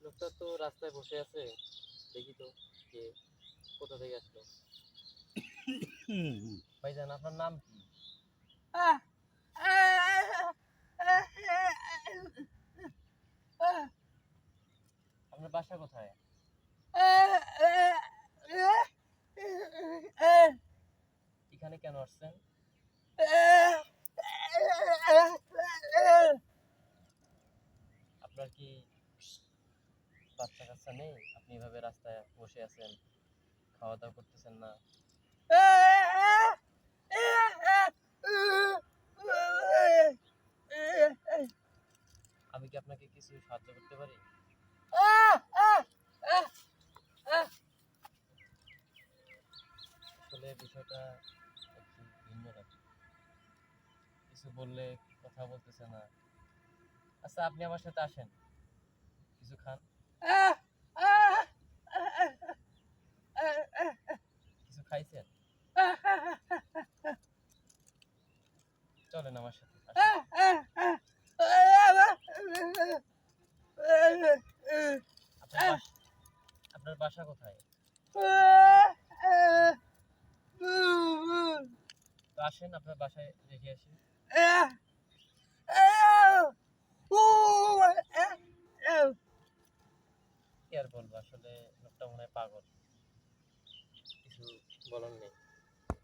লোকটা তো রাস্তায় বসে আছে, দেখি তো কে, কোথা থেকে আসলো। ভাইজান, আপনার নাম কি? আপনার বাসা কোথায়? এখানে কেন আসছেন? আপনার কি বাচ্চা কাচ্চা নেই? আপনি এভাবে রাস্তায় বসে আছেন, খাওয়া দাওয়া করতেছেন না? আমি কি আপনাকে কিছু সাহায্য করতে পারি? আসলে বিষয়টা একটু ভিন্ন রকম। কিছু বললে কথা বলতেছে না। আচ্ছা, আপনি আমার সাথে আসেন, কিছু খান, কিছু খাইছেন? চলেন আমার সাথে, আসেন। আপনার বাসা কোথায়? তো আসেন, আপনার বাসায় রেখে আসি। কি আর বলবো, আসলে লোকটা মনে হয় পাগল, কিছু বলার নেই।